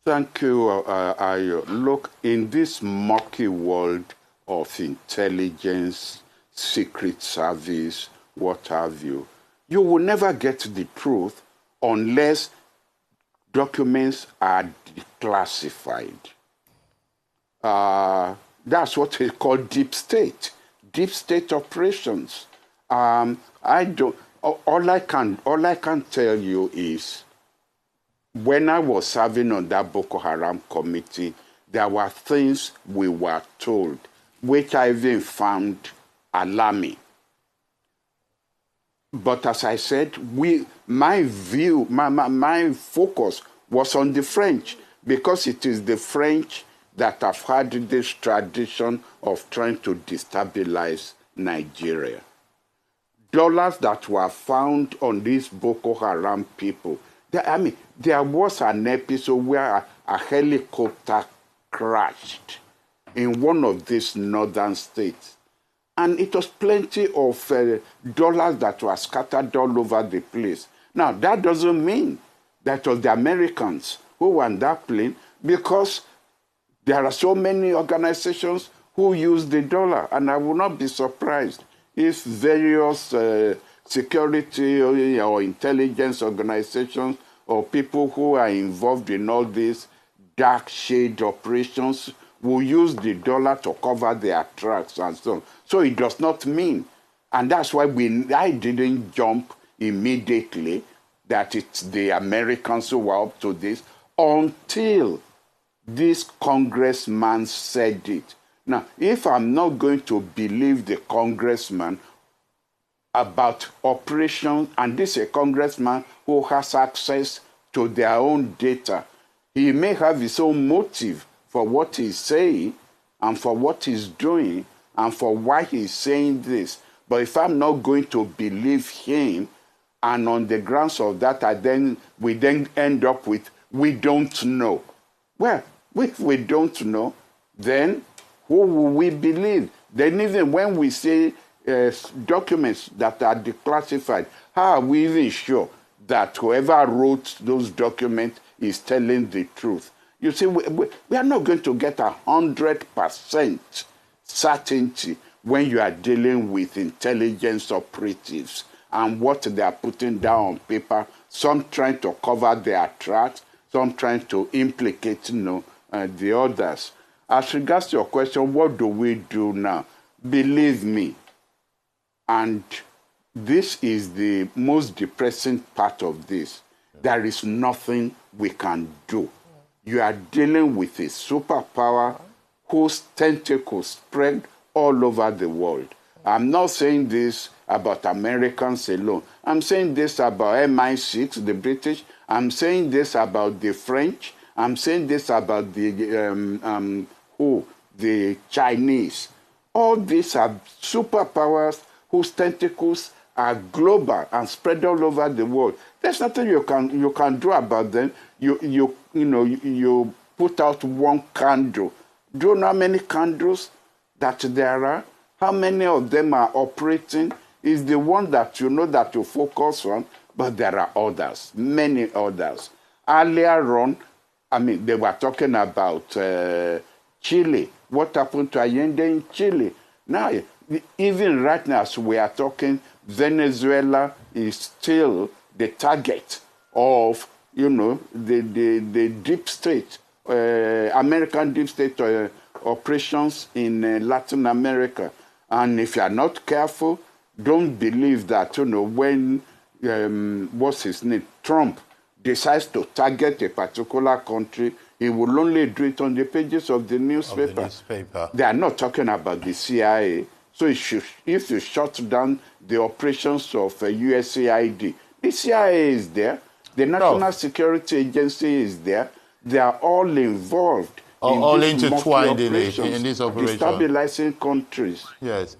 Thank you. I look, in this murky world of intelligence, secret service, what have you, you will never get the truth unless documents are declassified. That's what they call deep state operations. I don't. All I can tell you is, when I was serving on that Boko Haram committee, there were things we were told, which I even found alarming. But as I said, my focus was on the French, because it is the French that have had this tradition of trying to destabilize Nigeria. Dollars that were found on these Boko Haram people. There was an episode where a helicopter crashed in one of these northern states. And it was plenty of dollars that were scattered all over the place. Now, that doesn't mean that was the Americans who were on that plane, because there are so many organizations who use the dollar, and I will not be surprised if various security or intelligence organizations or people who are involved in all these dark shade operations will use the dollar to cover their tracks and so on. So it does not mean, and that's why I didn't jump immediately that it's the Americans who were up to this until this congressman said it. Now, if I'm not going to believe the congressman about operations, and this is a congressman who has access to their own data, he may have his own motive for what he's saying and for what he's doing and for why he's saying this. But if I'm not going to believe him, and on the grounds of that, we then end up with, we don't know. Well, if we don't know, then who will we believe? Then even when we say documents that are declassified, how are we even sure that whoever wrote those documents is telling the truth? You see, we are not going to get 100% certainty when you are dealing with intelligence operatives and what they are putting down on paper, some trying to cover their tracks, some trying to implicate the others. As regards to your question, what do we do now? Believe me, and this is the most depressing part of this, there is nothing we can do. You are dealing with a superpower whose tentacles spread all over the world. I'm not saying this about Americans alone. I'm saying this about MI6, the British. I'm saying this about the French. I'm saying this about the Chinese. All these are superpowers whose tentacles are global and spread all over the world. There's nothing you can do about them. You put out one candle. Do you know how many candles that there are? How many of them are operating? Is the one that you know that you focus on, but there are others, many others. Earlier on, they were talking about Chile. What happened to Allende in Chile? Now, even right now, as we are talking, Venezuela is still the target of, the deep state, American deep state operations in Latin America. And if you are not careful, don't believe that, when, what's his name, Trump decides to target a particular country, he will only do it on the pages of the newspaper. They are not talking about the CIA. So if you shut down the operations of USAID, the CIA is there, the National Security Agency is there, they are all involved all intertwined in this operation. Destabilizing countries. Yes.